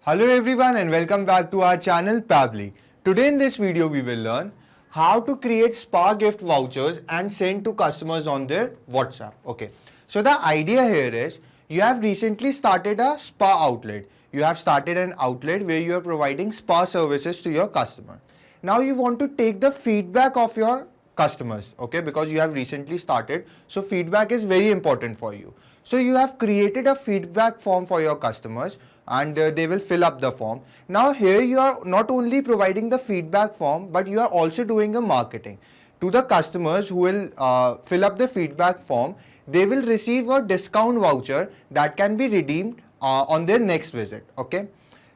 Hello everyone and welcome back to our channel Pably. Today in this video we will learn how to create spa gift vouchers and send to customers on their WhatsApp. Okay. So the idea here is you have recently started a spa outlet. You have started an outlet where you are providing spa services to your customer. Now you want to take the feedback of your customers, okay, because you have recently started, so feedback is very important for you. So you have created a feedback form for your customers and they will fill up the form. Now here you are not only providing the feedback form, but you are also doing a marketing to the customers who will fill up the feedback form. They will receive a discount voucher that can be redeemed on their next visit, okay.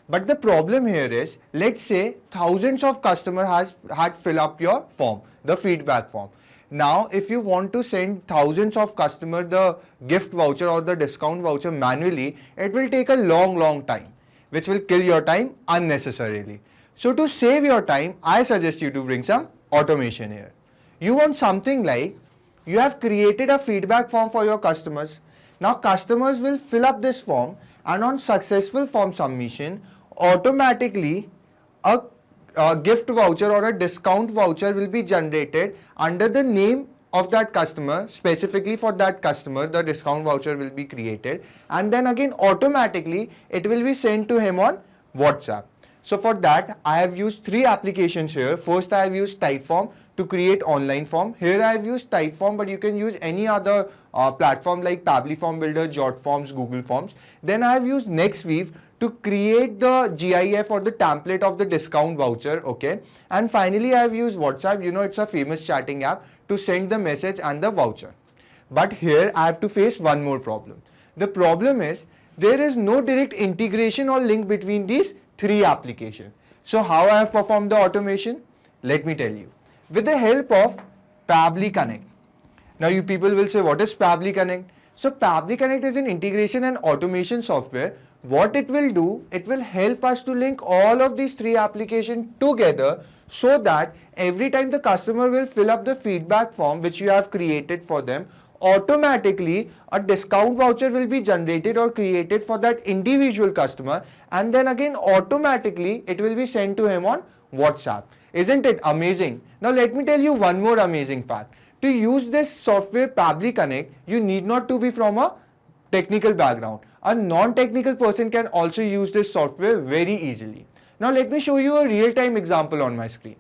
But the problem here is, let's say thousands of customers had fill up your form, the feedback form. Now, if you want to send thousands of customers the gift voucher or the discount voucher manually, it will take a long time, which will kill your time unnecessarily. So to save your time, I suggest you to bring some automation here. You want something like, you have created a feedback form for your customers. Now customers will fill up this form and on successful form submission, automatically a gift voucher or a discount voucher will be generated under the name of that customer. Specifically for that customer, the discount voucher will be created and then again automatically it will be sent to him on WhatsApp. So for that I have used three applications here. First I have used Typeform to create online form. Here I have used Typeform, but you can use any other platform like Pably Form Builder, JotForms, Google Forms. Then I have used NextWeave to create the GIF or the template of the discount voucher, okay. And finally I have used WhatsApp, you know, it's a famous chatting app, to send the message and the voucher. But here I have to face one more problem. The problem is there is no direct integration or link between these three applications. So how I have performed the automation? Let me tell you. With the help of Pably Connect. Now you people will say, what is Pably Connect? So Pably Connect is an integration and automation software. What it will do, it will help us to link all of these three applications together so that every time the customer will fill up the feedback form which you have created for them, automatically a discount voucher will be generated or created for that individual customer, and then again automatically it will be sent to him on WhatsApp. Isn't it amazing? Now let me tell you one more amazing fact. To use this software Pably Connect, you need not to be from a technical background. A non-technical person can also use this software very easily. Now let me show you a real-time example on my screen.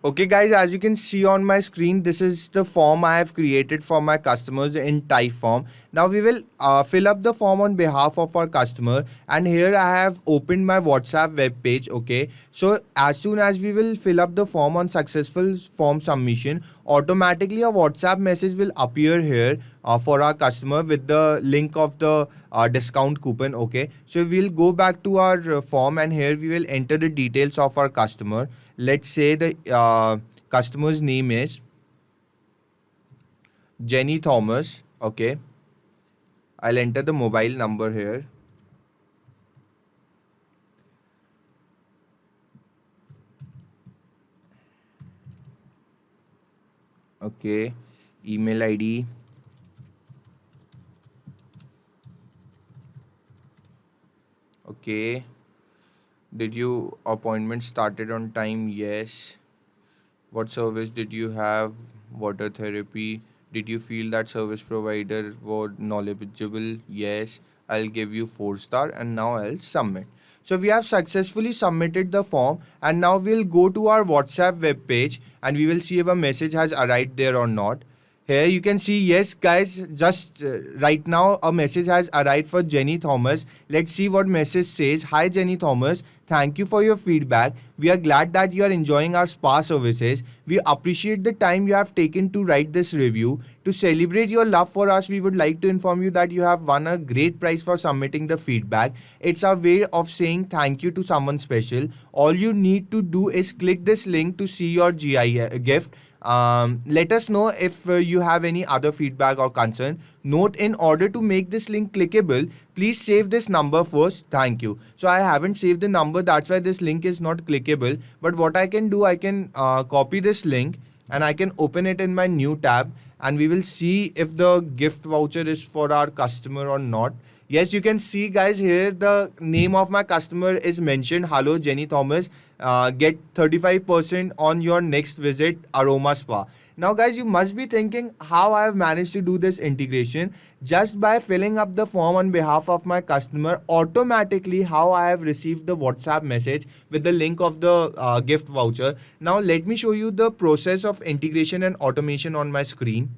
Okay guys, as you can see on my screen, this is the form I have created for my customers in Typeform. Now we will fill up the form on behalf of our customer, and here I have opened my WhatsApp web page, okay. So as soon as we will fill up the form on successful form submission, automatically a WhatsApp message will appear here for our customer with the link of the discount coupon, okay. So we'll go back to our form and here we will enter the details of our customer. Let's say the customer's name is Jenny Thomas, okay. I'll enter the mobile number here. Okay, email ID. Okay. Did your appointment started on time? Yes. What service did you have? Water therapy. Did you feel that service provider was knowledgeable? Yes. I'll give you 4 star and now I'll submit. So we have successfully submitted the form and now we'll go to our WhatsApp web page and we will see if a message has arrived there or not. Here you can see, yes guys, just right now a message has arrived for Jenny Thomas. Let's see what message says. Hi Jenny Thomas, thank you for your feedback. We are glad that you are enjoying our spa services. We appreciate the time you have taken to write this review. To celebrate your love for us, we would like to inform you that you have won a great prize for submitting the feedback. It's our way of saying thank you to someone special. All you need to do is click this link to see your gift. Let us know if you have any other feedback or concern. Note, in order to make this link clickable, please save this number first. Thank you. So I haven't saved the number, that's why this link is not clickable. But what I can do, I can copy this link and I can open it in my new tab and we will see if the gift voucher is for our customer or not. Yes, you can see guys here the name of my customer is mentioned. Hello Jenny Thomas. Get 35% on your next visit Aroma Spa. Now guys, you must be thinking how I have managed to do this integration. Just by filling up the form on behalf of my customer, automatically how I have received the WhatsApp message with the link of the gift voucher. Now let me show you the process of integration and automation on my screen.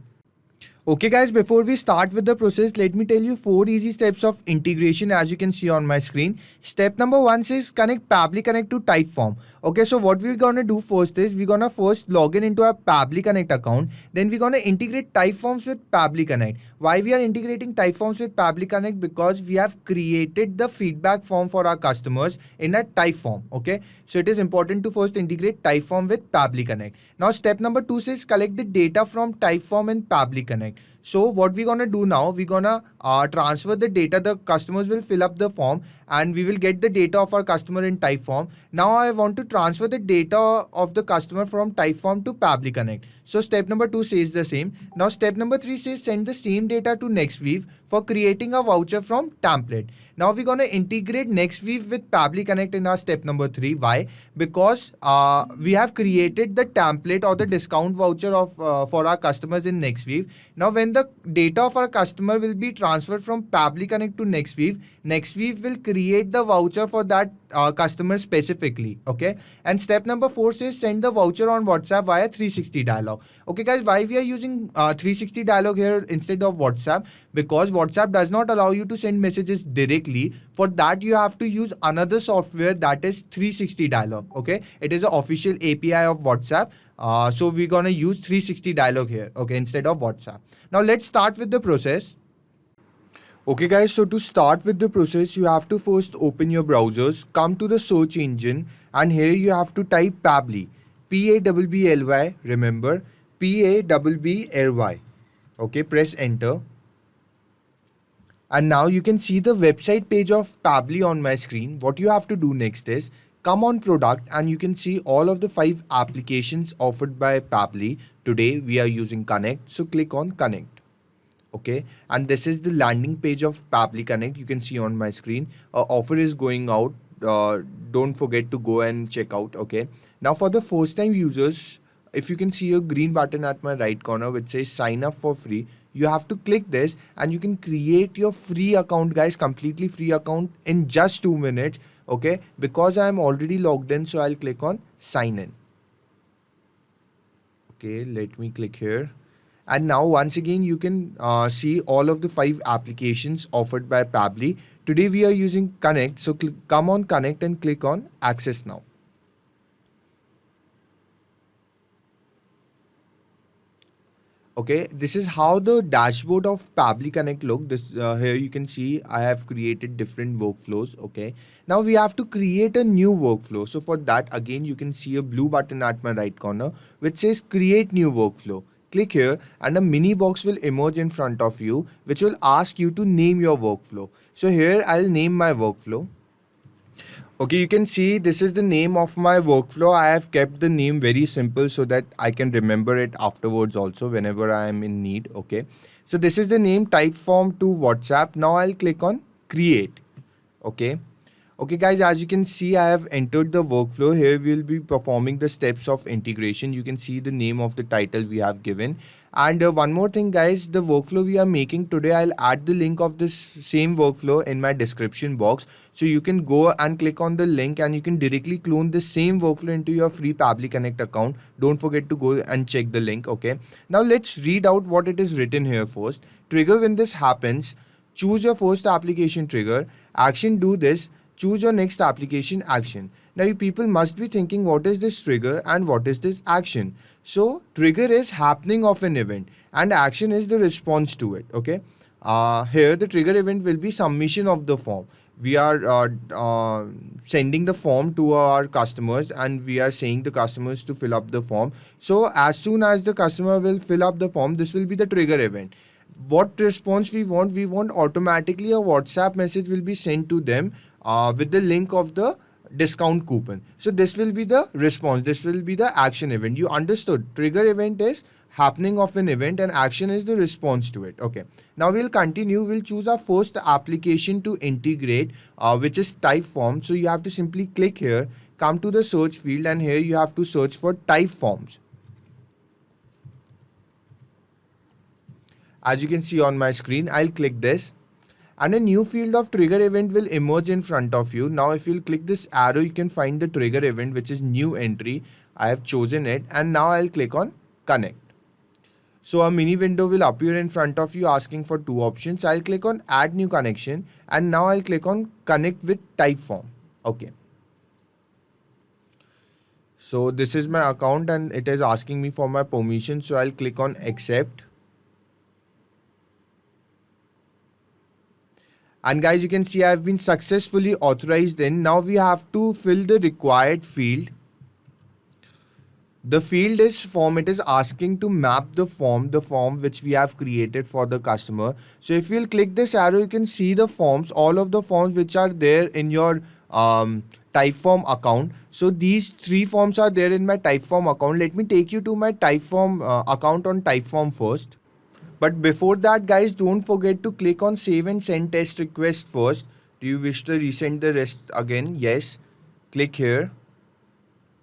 Okay guys, before we start with the process, let me tell you 4 easy steps of integration as you can see on my screen. Step number 1 says connect Pabbly Connect to Typeform. Okay, so what we're gonna do first is we're gonna first log in into our Pabbly Connect account. Then we're gonna integrate Typeforms with Pabbly Connect. Why we are integrating Typeforms with Pabbly Connect? Because we have created the feedback form for our customers in a Typeform. Okay, so it is important to first integrate Typeform with Pabbly Connect. Now step number 2 says collect the data from Typeform and Pabbly Connect. So what we're gonna do now, we're gonna transfer the data. The customers will fill up the form and we will get the data of our customer in Typeform. Now I want to transfer the data of the customer from Typeform to Pabbly Connect. So step number 2 says the same. Now step number 3 says send the same data to Nextweave for creating a voucher from template. Now we're gonna integrate Nextweave with Pabbly Connect in our step number 3. Why? Because we have created the template or the discount voucher of for our customers in Nextweave. Now when the data of our customer will be transferred from Pabbly Connect to Nextweave, Nextweave will create the voucher for that customer specifically. Okay, and step number 4 says send the voucher on WhatsApp via 360 dialog. Okay guys, why we are using 360 dialog here instead of WhatsApp? Because WhatsApp does not allow you to send messages directly. For that you have to use another software, that is 360 dialog. Okay, it is an official API of WhatsApp. So we're gonna use 360 dialog here, okay, instead of WhatsApp. Now let's start with the process. Okay guys, so to start with the process, you have to first open your browsers, come to the search engine, and here you have to type Pabbly, Pabbly, remember, Pabbly. Okay, press enter. And now you can see the website page of Pabbly on my screen. What you have to do next is come on product and you can see all of the 5 applications offered by Pabbly. Today we are using Connect, so click on Connect. Okay, and this is the landing page of Pabbly Connect. You can see on my screen offer is going out. Don't forget to go and check out. Okay, now for the first time users, if you can see a green button at my right corner which says sign up for free, you have to click this and you can create your free account guys, completely free account in just 2 minutes. Okay, because I am already logged in, so I'll click on sign in. Okay, let me click here. And now once again you can see all of the 5 applications offered by Pabbly. Today we are using Connect, so come on Connect and click on Access Now. Okay, this is how the dashboard of Pabbly Connect look. This here you can see I have created different workflows. Okay, now we have to create a new workflow. So for that, again you can see a blue button at my right corner which says create new workflow. Click here and a mini box will emerge in front of you which will ask you to name your workflow. So here I'll name my workflow. Okay, you can see this is the name of my workflow. I have kept the name very simple so that I can remember it afterwards also whenever I am in need. Okay, so this is the name, Typeform to WhatsApp. Now I'll click on create. Okay. Okay guys, as you can see, I have entered the workflow. Here we will be performing the steps of integration. You can see the name of the title we have given. And one more thing guys, the workflow we are making today, I'll add the link of this same workflow in my description box. So you can go and click on the link and you can directly clone the same workflow into your free Pabbly Connect account. Don't forget to go and check the link. Okay. Now let's read out what it is written here first. Trigger when this happens. Choose your first application trigger. Action do this. Choose your next application action. Now you people must be thinking what is this trigger and what is this action. So trigger is happening of an event and action is the response to it. Okay. Here the trigger event will be submission of the form. We are sending the form to our customers and we are saying the customers to fill up the form. So as soon as the customer will fill up the form, this will be the trigger event. What response we want? We want automatically a WhatsApp message will be sent to them with the link of the discount coupon. So this will be the response. This will be the action event. You understood? Trigger event is happening of an event, and action is the response to it. Okay, now we'll continue. We'll choose our first application to integrate, which is Typeform. So you have to simply click here, come to the search field, and here you have to search for Typeforms. As you can see on my screen, I'll click this, and a new field of trigger event will emerge in front of you. Now if you'll click this arrow, you can find the trigger event, which is new entry. I have chosen it, and now I'll click on connect. So a mini window will appear in front of you asking for two options. I'll click on add new connection, and now I'll click on connect with Typeform. Okay. So this is my account and it is asking me for my permission. So I'll click on accept. And guys, you can see I've been successfully authorized in. Now we have to fill the required field. The field is form. It is asking to map the form which we have created for the customer. So if you'll click this arrow, you can see the forms, all of the forms which are there in your Typeform account. So these three forms are there in my Typeform account. Let me take you to my Typeform account on Typeform first. But before that, guys, don't forget to click on save and send test request first. Do you wish to resend the rest again? Yes. Click here.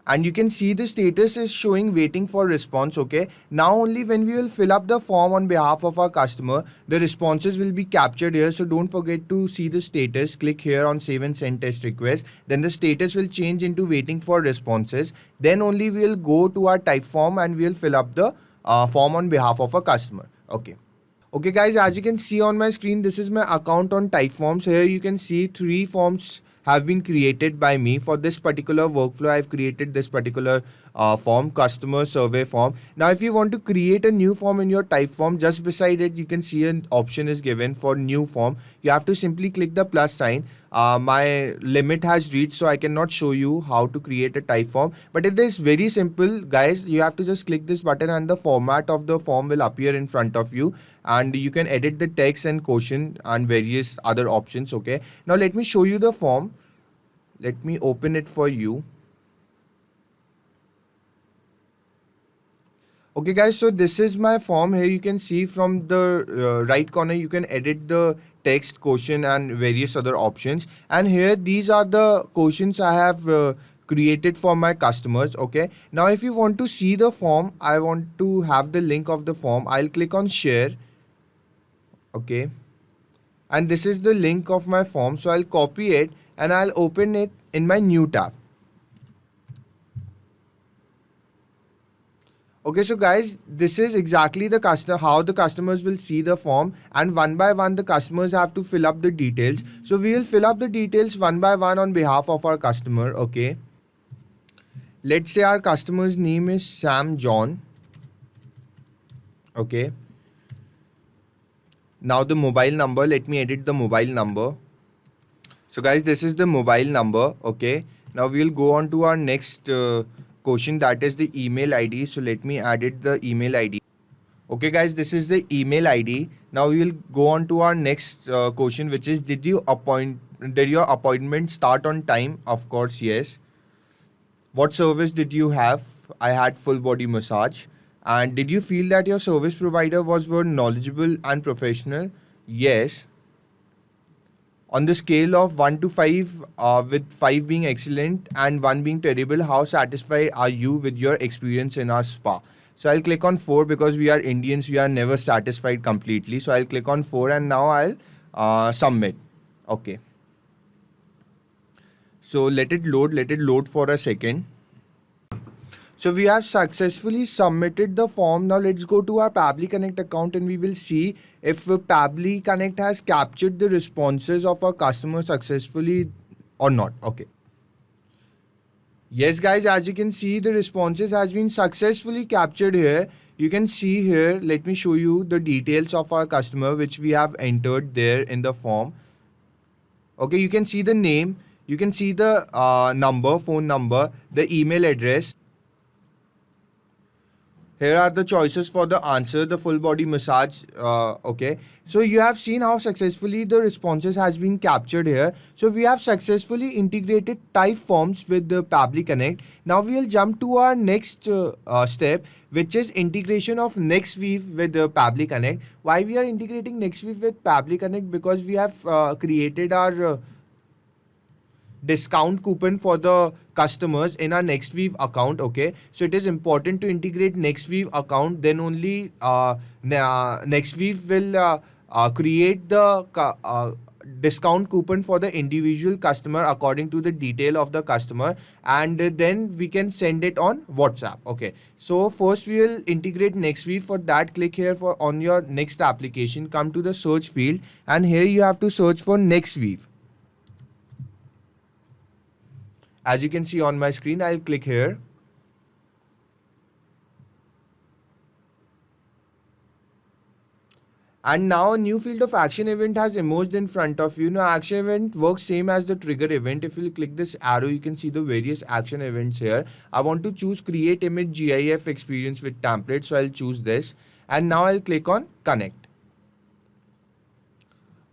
And you can see the status is showing waiting for response. Okay. Now only when we will fill up the form on behalf of our customer, the responses will be captured here. So don't forget to see the status. Click here on save and send test request. Then the status will change into waiting for responses. Then only we will go to our Typeform and we will fill up the form on behalf of a customer. Okay guys, as you can see on my screen, this is my account on Typeform. So here you can see three forms have been created by me. For this particular workflow, I've created this particular form, customer survey form. Now if you want to create a new form in your Typeform, just beside it you can see an option is given for new form. You have to simply click the plus sign. My limit has reached, so I cannot show you how to create a Typeform, but it is very simple guys. You have to just click this button and the format of the form will appear in front of you, and you can edit the text and question and various other options. Okay, now let me show you the form. Let me open it for you. Okay guys, so this is my form. Here you can see from the right corner you can edit the text, question and various other options. And here these are the questions I have created for my customers. Okay, now if you want to see the form, I want to have the link of the form. I'll click on share. Okay, and this is the link of my form. So I'll copy it and I'll open it in my new tab. Okay, so guys, this is exactly the how the customers will see the form, and one by one the customers have to fill up the details. So we will fill up the details one by one on behalf of our customer. Okay, let's say our customer's name is Sam John. Okay, now the mobile number, let me edit the mobile number. So guys, this is the mobile number. Okay, now we'll go on to our next question, that is the email ID. So let me edit the email ID. Okay guys, this is the email ID. Now we will go on to our next question, which is did your appointment start on time? Of course, yes. What service did you have? I had full body massage. And did you feel that your service provider were knowledgeable and professional? Yes. On the scale of 1 to 5, with 5 being excellent and 1 being terrible, how satisfied are you with your experience in our spa? So I'll click on 4 because we are Indians, we are never satisfied completely. So I'll click on 4 and now I'll submit. Okay. So let it load for a second. So we have successfully submitted the form. Now let's go to our Pabbly Connect account and we will see if Pabbly Connect has captured the responses of our customer successfully or not. Okay. Yes guys, as you can see, the responses has been successfully captured here. You can see here, let me show you the details of our customer which we have entered there in the form. Okay, you can see the name, you can see the number, phone number, the email address. Here are the choices for the answer, the full body massage. Okay, so you have seen how successfully the responses has been captured here. So we have successfully integrated type forms with the Pabbly Connect. Now we will jump to our next step, which is integration of NextWeave with the Pabbly Connect. Why we are integrating NextWeave with Pabbly Connect? Because we have created our discount coupon for the customers in our NextWeave account. Okay, so it is important to integrate NextWeave account, then only NextWeave will create the discount coupon for the individual customer according to the detail of the customer, and then we can send it on WhatsApp. Okay, so first we will integrate NextWeave. For that, click here for on your next application, come to the search field, and here you have to search for NextWeave. As you can see on my screen, I'll click here. And now a new field of action event has emerged in front of you. Now action event works same as the trigger event. If you click this arrow, you can see the various action events here. I want to choose create image GIF experience with template. So I'll choose this. And now I'll click on connect.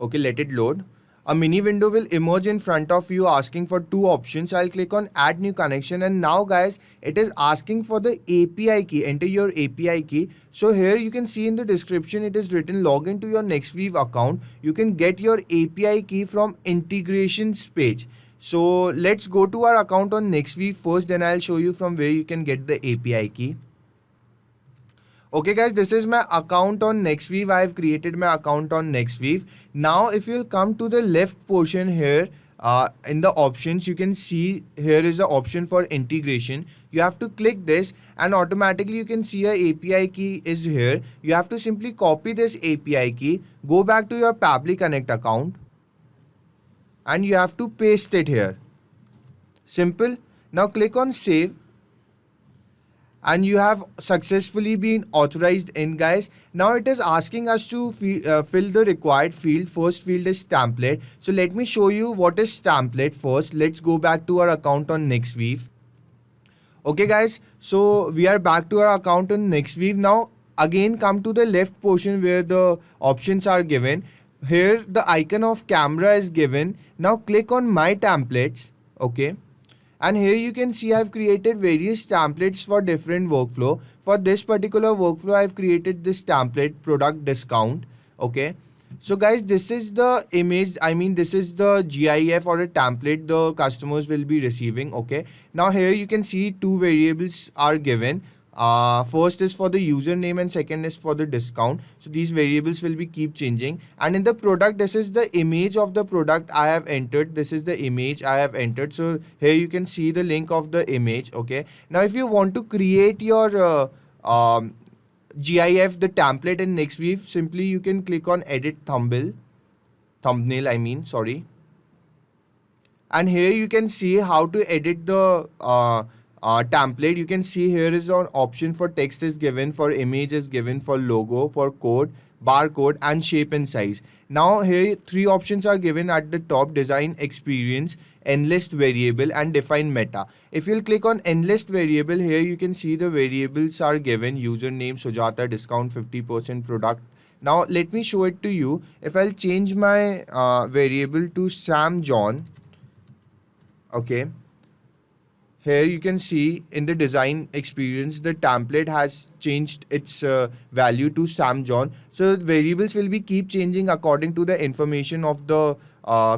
Okay, let it load. A mini window will emerge in front of you asking for two options. I'll click on add new connection, and now guys, it is asking for the API key. Enter your API key. So here you can see in the description it is written log into your NextWeave account. You can get your API key from integrations page. So let's go to our account on NextWeave first, then I'll show you from where you can get the API key. Okay guys, this is my account on NextWeave. I have created my account on NextWeave. Now if you'll come to the left portion here, in the options, you can see here is the option for integration. You have to click this and automatically you can see a API key is here. You have to simply copy this API key, go back to your Pabbly Connect account, and you have to paste it here. Simple. Now click on save. And you have successfully been authorized in, guys. Now it is asking us to fill the required field. First field is template. So let me show you what is template first. Let's go back to our account on NextWeave. Okay guys, so we are back to our account on NextWeave. Now again come to the left portion where the options are given. Here the icon of camera is given. Now click on my templates. Okay. And here you can see I've created various templates for different workflow. For this particular workflow, I've created this template product discount. Okay. So guys, this is the image. This is the GIF or a template the customers will be receiving. Okay. Now here you can see two variables are given. First is for the username and second is for the discount. So these variables will be keep changing. And in the product, this is the image of the product I have entered. This is the image I have entered. So here you can see the link of the image. Okay. Now if you want to create your GIF, the template in NextWeave, simply you can click on edit thumbnail. And here you can see how to edit the template. You can see here is an option for text is given, for image is given, for logo, for code, barcode, and shape and size. Now here three options are given at the top: design, experience, enlist variable, and define meta. If you'll click on enlist variable, here you can see the variables are given: username Sujata, discount 50%, product. Now let me show it to you. If I'll change my variable to Sam John, okay. Here you can see in the design experience, the template has changed its value to Sam John. So variables will be keep changing according to the information of the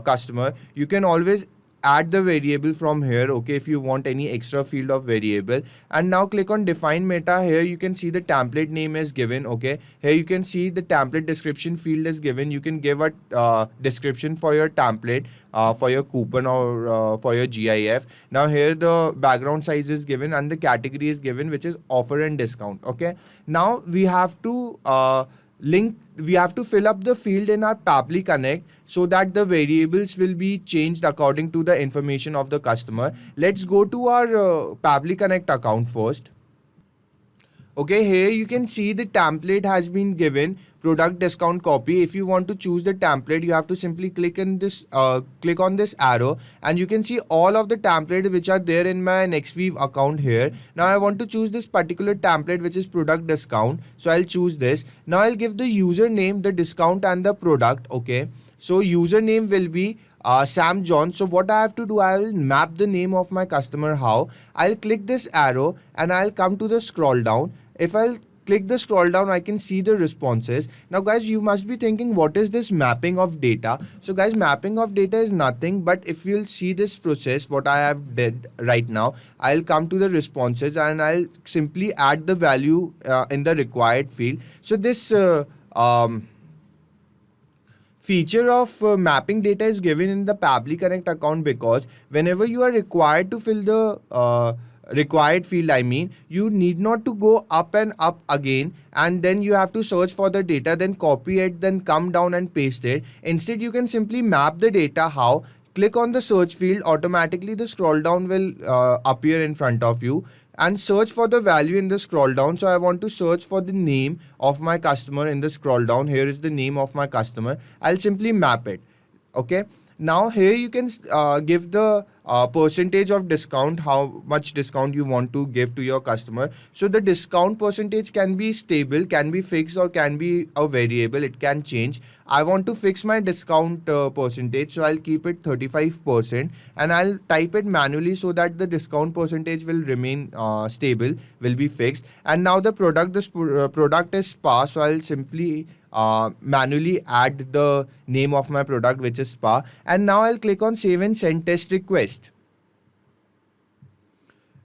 customer. You can always add the variable from here, okay, if you want any extra field of variable. And now click on define meta. Here you can see the template name is given. Okay, here you can see the template description field is given. You can give a description for your template, for your coupon, or for your GIF. Now here the background size is given and the category is given, which is offer and discount. Okay, now we have to we have to fill up the field in our Pabbly Connect so that the variables will be changed according to the information of the customer. Let's go to our Pabbly Connect account first. Okay, here you can see the template has been given, product discount copy. If you want to choose the template, you have to simply click on this arrow, and you can see all of the template which are there in my Nextweave account here. Now I want to choose this particular template, which is product discount. So I'll choose this. Now I'll give the username, the discount, and the product. Okay, so username will be Sam John. So what I have to do, I will map the name of my customer. How? I'll click this arrow and I'll come to the scroll down. If I'll click the scroll down, I can see the responses. Now guys, you must be thinking, what is this mapping of data? So guys, mapping of data is nothing but, if you'll see this process, what I have did right now, I'll come to the responses and I'll simply add the value in the required field. So this feature of mapping data is given in the Pabbly Connect account, because whenever you are required to fill the required field, you need not to go up and up again, and then you have to search for the data, then copy it, then come down and paste it. Instead, you can simply map the data. How? Click on the search field, automatically the scroll down will appear in front of you, and search for the value in the scroll down. So I want to search for the name of my customer in the scroll down. Here is the name of my customer. I'll simply map it. Okay. Now here you can give the percentage of discount, how much discount you want to give to your customer. So the discount percentage can be stable, can be fixed, or can be a variable. It can change. I want to fix my discount percentage, so I'll keep it 35%, and I'll type it manually so that the discount percentage will remain stable, will be fixed. And now the product is spa, so I'll simply manually add the name of my product, which is spa. And now I'll click on save and send test request.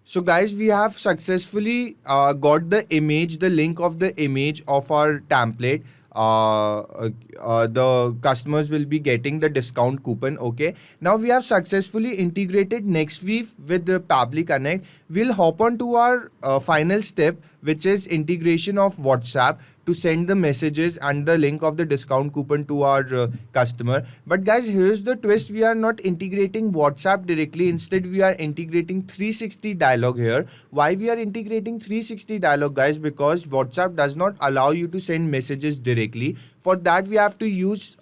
So guys, we have successfully got the image, the link of the image of our template. The customers will be getting the discount coupon. Okay, now we have successfully integrated Nextweave with the Pabbly Connect. We'll hop on to our final step, which is integration of WhatsApp to send the messages and the link of the discount coupon to our customer. But guys, here's the twist: we are not integrating WhatsApp directly. Instead, we are integrating 360 dialogue here. Why we are integrating 360 dialogue, guys? Because WhatsApp does not allow you to send messages directly. For that, we have to use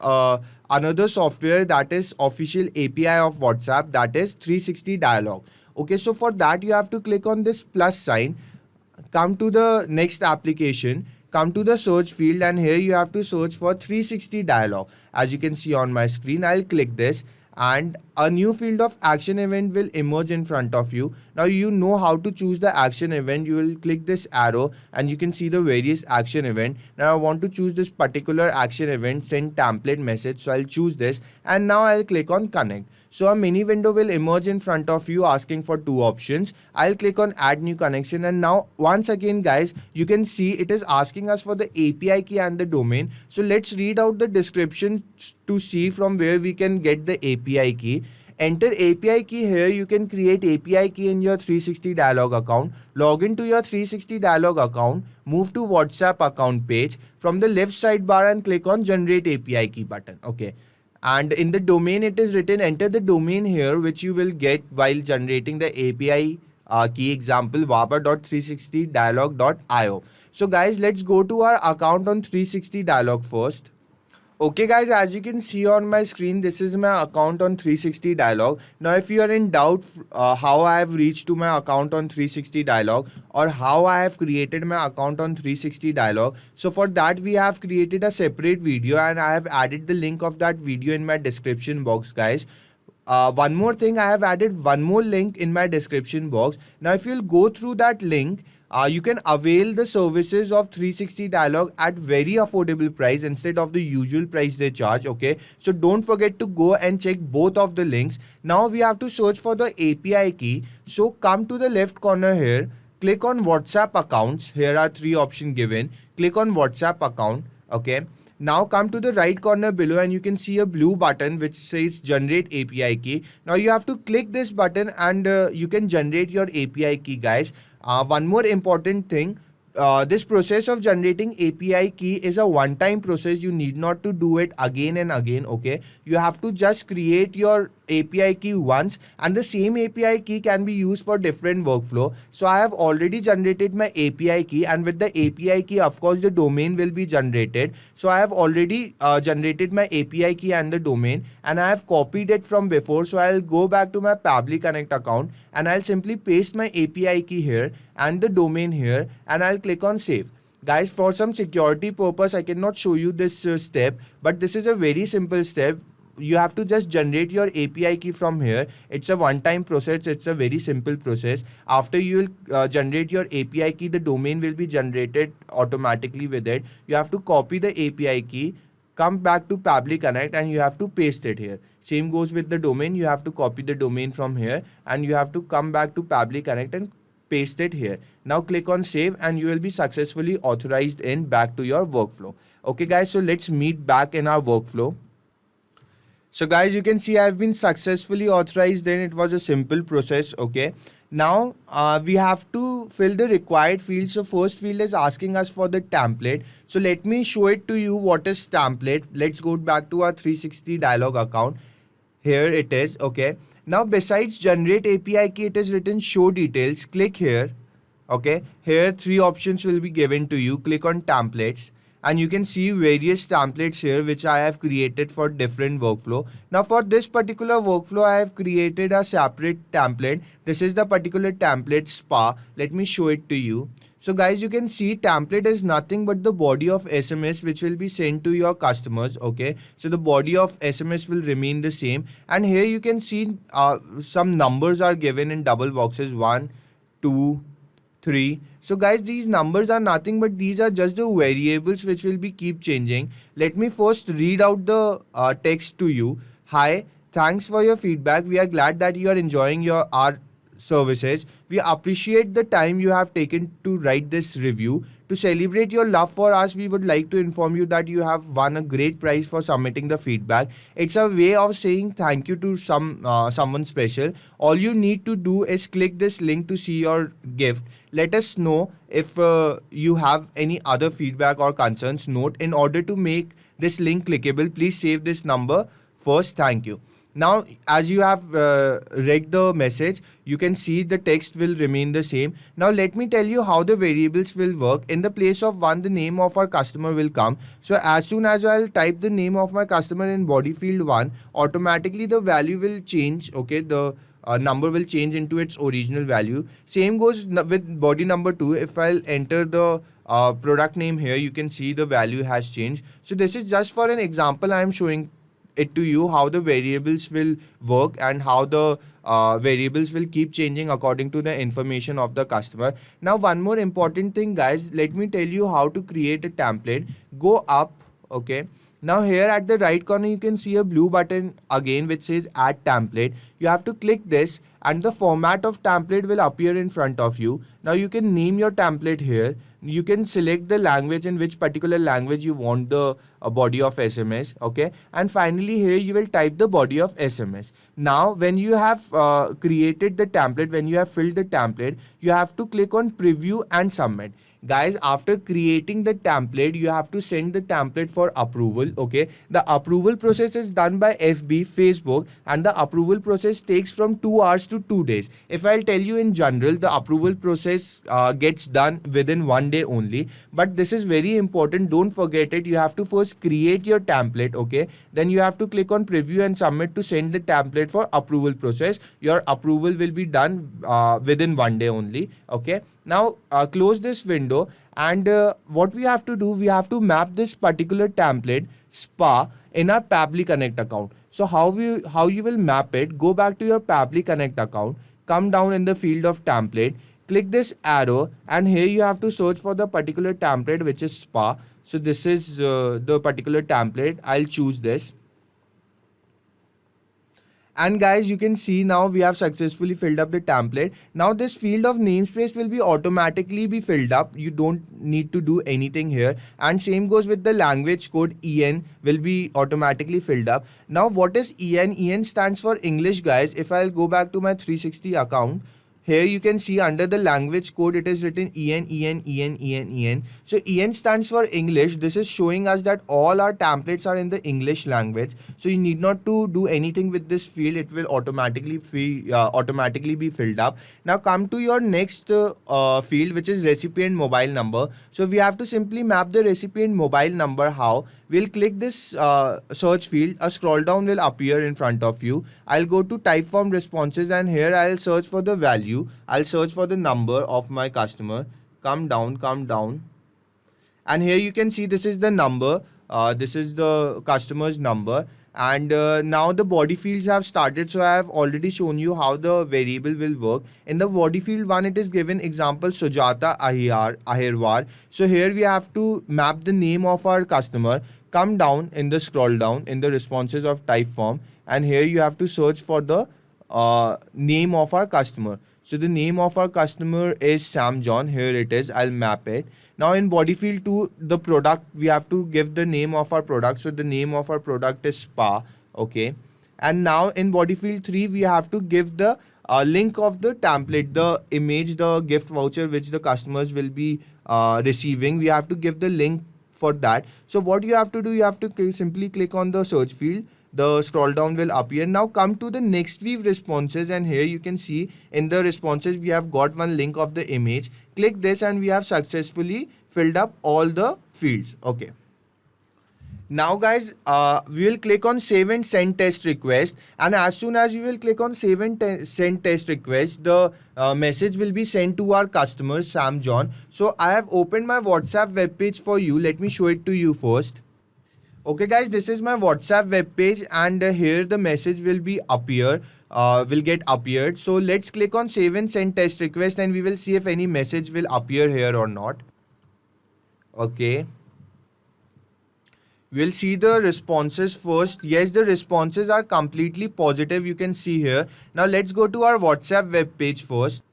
another software, that is official API of WhatsApp, that is 360 dialogue. Okay, so for that you have to click on this plus sign, come to the next application, come to the search field, and here you have to search for 360 dialogue. As you can see on my screen, I'll click this, and a new field of action event will emerge in front of you. Now you know how to choose the action event. You will click this arrow and you can see the various action event. Now I want to choose this particular action event, send template message. So I'll choose this, and now I'll click on connect. So a mini window will emerge in front of you asking for two options. I'll click on add new connection, and now once again guys, you can see it is asking us for the API key and the domain. So let's read out the description to see from where we can get the API key. Enter API key. Here you can create API key in your 360 dialogue account. Log into your 360 dialogue account, move to WhatsApp account page. From the left sidebar and click on generate API key button. Okay. And in the domain it is written, enter the domain here which you will get while generating the API key, example vapa.360dialog.io. So guys, let's go to our account on 360 dialog first. Okay guys, as you can see on my screen, this is my account on 360 dialog. Now if you are in doubt how I have reached to my account on 360 dialog, or how I have created my account on 360 dialog, so for that we have created a separate video, and I have added the link of that video in my description box guys. One more thing, I have added one more link in my description box. Now if you'll go through that link, you can avail the services of 360 dialog at very affordable price instead of the usual price they charge. Okay, so don't forget to go and check both of the links. Now we have to search for the API key. So come to the left corner here, click on WhatsApp accounts. Here are three options given. Click on WhatsApp account. Okay, now come to the right corner below and you can see a blue button which says generate API key. Now you have to click this button and you can generate your API key guys. One more important thing, this process of generating API key is a one-time process. You need not to do it again and again. Okay, you have to just create your API key once, and the same API key can be used for different workflow. So I have already generated my API key, and with the API key, of course, the domain will be generated. So I have already generated my API key and the domain, and I have copied it from before. So I'll go back to my Pabbly Connect account, and I'll simply paste my API key here and the domain here, and I'll click on save. Guys, for some security purpose, I cannot show you this step, but this is a very simple step. You have to just generate your API key from here. It's a one-time process. It's a very simple process. After you will generate your API key, the domain will be generated automatically with it. You have to copy the API key, come back to Pabbly Connect, and you have to paste it here. Same goes with the domain. You have to copy the domain from here, and you have to come back to Pabbly Connect and paste it here. Now click on save, and you will be successfully authorized in back to your workflow. Okay guys, so let's meet back in our workflow. So guys, you can see I've been successfully authorized. Then it was a simple process. Okay, now we have to fill the required fields. So first field is asking us for the template. So let me show it to you. What is template? Let's go back to our 360 dialog account. Here it is. Okay, now besides generate API key, it is written show details. Click here. Okay, here three options will be given to you. Click on templates, and you can see various templates here which I have created for different workflow. Now for this particular workflow, I have created a separate template. This is the particular template spa. Let me show it to you. So guys, you can see template is nothing but the body of SMS which will be sent to your customers. Okay, so the body of SMS will remain the same, and here you can see some numbers are given in double boxes, 1, 2, 3. So guys, these numbers are nothing but these are just the variables which will be keep changing. Let me first read out the text to you. Hi, thanks for your feedback. We are glad that you are enjoying our services. We appreciate the time you have taken to write this review. To celebrate your love for us, we would like to inform you that you have won a great prize for submitting the feedback. It's a way of saying thank you to someone special. All you need to do is click this link to see your gift. Let us know if you have any other feedback or concerns. Note, in order to make this link clickable, please save this number first. Thank you. Now, as you have read the message, you can see the text will remain the same. Now, let me tell you how the variables will work. In the place of 1, the name of our customer will come. So, as soon as I'll type the name of my customer in body field 1, automatically the value will change. Okay, the number will change into its original value. Same goes with body number 2. If I'll enter the product name here, you can see the value has changed. So, this is just for an example. I am showing it to you how the variables will work and how the variables will keep changing according to the information of the customer. Now, one more important thing, guys, let me tell you how to create a template. Go up. Okay, now here at the right corner you can see a blue button again which says add template. You have to click this, and the format of template will appear in front of you. Now you can name your template here. You can select the language, in which particular language you want the body of SMS. Okay, and finally here you will type the body of SMS. Now when you have created the template, when you have filled the template, you have to click on preview and submit. Guys, after creating the template, you have to send the template for approval. Okay, the approval process is done by FB, Facebook, and the approval process takes from 2 hours to 2 days. If I'll tell you in general, the approval process gets done within 1 day only, but this is very important. Don't forget it. You have to first create your template. Okay, then you have to click on preview and submit to send the template for approval process. Your approval will be done within 1 day only. Okay, now close this window, and what we have to do, we have to map this particular template spa in our Pabbly Connect account. So how you will map it? Go back to your Pabbly Connect account, come down in the field of template, click this arrow, and here you have to search for the particular template which is spa. So this is the particular template. I'll choose this. And guys, you can see now we have successfully filled up the template. Now this field of namespace will be automatically be filled up. You don't need to do anything here. And same goes with the language code. EN will be automatically filled up. Now what is EN? EN stands for English, guys. If I'll go back to my 360 account, here you can see under the language code it is written EN. So EN stands for English. This is showing us that all our templates are in the English language, so you need not to do anything with this field. It will automatically be filled up. Now come to your next field, which is recipient mobile number. So we have to simply map the recipient mobile number. How? We'll click this search field. A scroll down will appear in front of you. I'll go to Typeform responses, and here I'll search for the value. I'll search for the number of my customer. Come down. And here you can see this is the number. This is the customer's number. And now the body fields have started, so I have already shown you how the variable will work. In the body field 1, it is given example Sujata Ahirwar. So here we have to map the name of our customer. Come down in the scroll down in the responses of Typeform, and here you have to search for the name of our customer. So the name of our customer is Sam John. Here it is. I'll map it. Now in body field 2, the product, we have to give the name of our product. So the name of our product is Spa. Okay. And now in body field 3, we have to give the link of the template, the image, the gift voucher which the customers will be receiving. We have to give the link for that. So what you have to do, you have to simply click on the search field. The scroll down will appear. Now come to the next weave responses, and here you can see in the responses we have got one link of the image. Click this and we have successfully filled up all the fields. Okay. Now guys, we will click on save and send test request, and as soon as you will click on save and send test request, the message will be sent to our customer Sam John. So I have opened my WhatsApp web page for you. Let me show it to you first. Okay guys, this is my WhatsApp web page, and here the message will be get appeared. So let's click on save and send test request, and we will see if any message will appear here or not. Okay. We'll see the responses first. Yes, the responses are completely positive. You can see here. Now let's go to our WhatsApp web page first.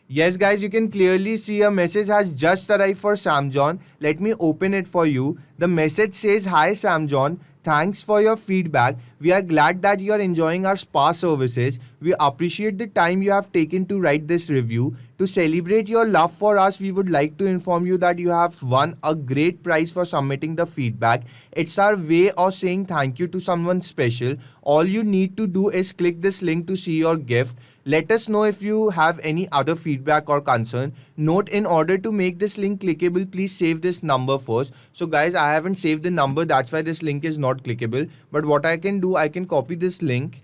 Yes guys, you can clearly see a message has just arrived for Sam John. Let me open it for you. The message says, "Hi Sam John, thanks for your feedback. We are glad that you are enjoying our spa services. We appreciate the time you have taken to write this review. To celebrate your love for us, we would like to inform you that you have won a great prize for submitting the feedback. It's our way of saying thank you to someone special. All you need to do is click this link to see your gift. Let us know if you have any other feedback or concern. Note, in order to make this link clickable, please save this number first." So guys, I haven't saved the number, that's why this link is not clickable. But what I can do, I can copy this link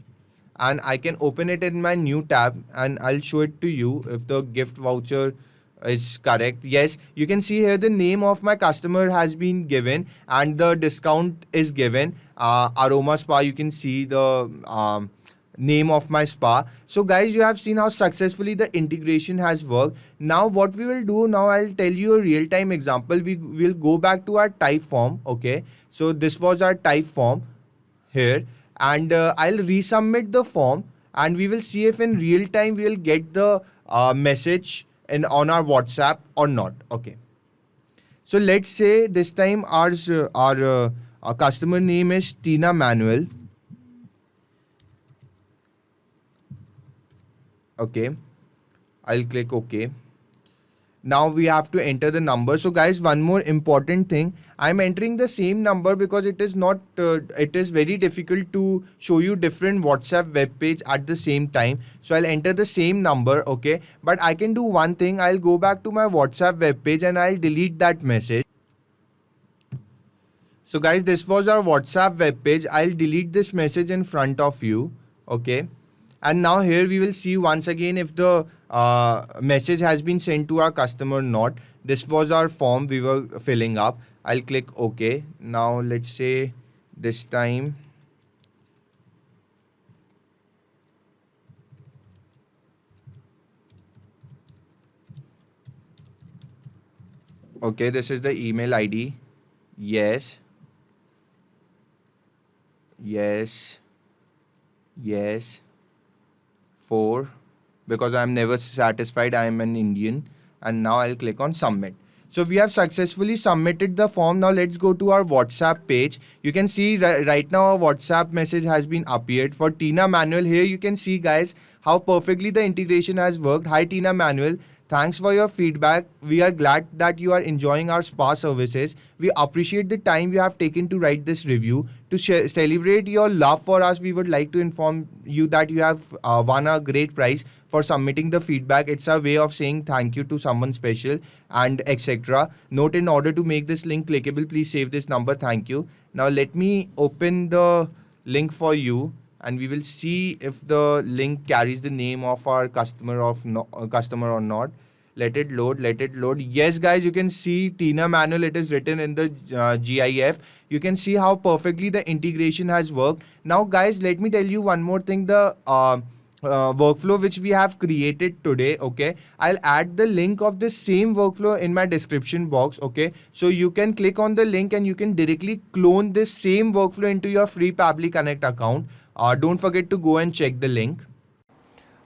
and I can open it in my new tab, and I'll show it to you if the gift voucher is correct. Yes, you can see here the name of my customer has been given and the discount is given. Aroma Spa, you can see the name of my spa. So guys, you have seen how successfully the integration has worked. Now what we will do, now I'll tell you a real-time example. We will go back to our Typeform. Okay, so this was our Typeform here, and I'll resubmit the form, and we will see if in real time we will get the message on our WhatsApp or not. Okay, so let's say this time our customer name is Tina Manuel. Okay, I'll click OK. Now we have to enter the number. So guys, one more important thing, I'm entering the same number because it is not it is very difficult to show you different WhatsApp web page at the same time. So I'll enter the same number. Okay, but I can do one thing. I'll go back to my WhatsApp web page and I'll delete that message. So guys, this was our WhatsApp web page. I'll delete this message in front of you. Okay, and now here we will see once again if the message has been sent to our customer or not. This was our form we were filling up. I'll click OK. Now let's say this time okay, this is the email ID. Yes, 4, because I am never satisfied, I am an Indian. And now I'll click on submit. So we have successfully submitted the form. Now let's go to our WhatsApp page. You can see right now a WhatsApp message has been appeared for Tina Manuel. Here you can see guys how perfectly the integration has worked. Hi Tina Manuel, thanks for your feedback. We are glad that you are enjoying our spa services. We appreciate the time you have taken to write this review. To celebrate your love for us, we would like to inform you that you have won a great prize for submitting the feedback. It's a way of saying thank you to someone special and etc. Note, in order to make this link clickable, please save this number. Thank you. Now let me open the link for you, and we will see if the link carries the name of our customer customer or not. Let it load. Yes guys, you can see Tina Manuel, it is written in the GIF. You can see how perfectly the integration has worked. Now guys, let me tell you one more thing. The workflow which we have created today, okay, I'll add the link of the same workflow in my description box, okay, so you can click on the link and you can directly clone this same workflow into your free Pabbly Connect account. Don't forget to go and check the link.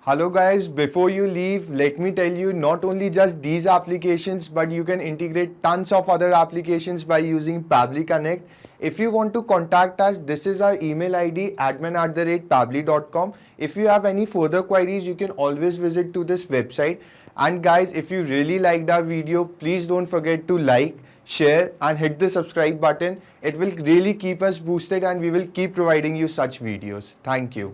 Hello guys, before you leave, let me tell you, not only just these applications, but you can integrate tons of other applications by using Pabbly Connect. If you want to contact us, this is our email ID, admin@pabbly.com. If you have any further queries, you can always visit to this website. And guys, if you really liked our video, please don't forget to like, share and hit the subscribe button. It will really keep us boosted and we will keep providing you such videos. Thank you.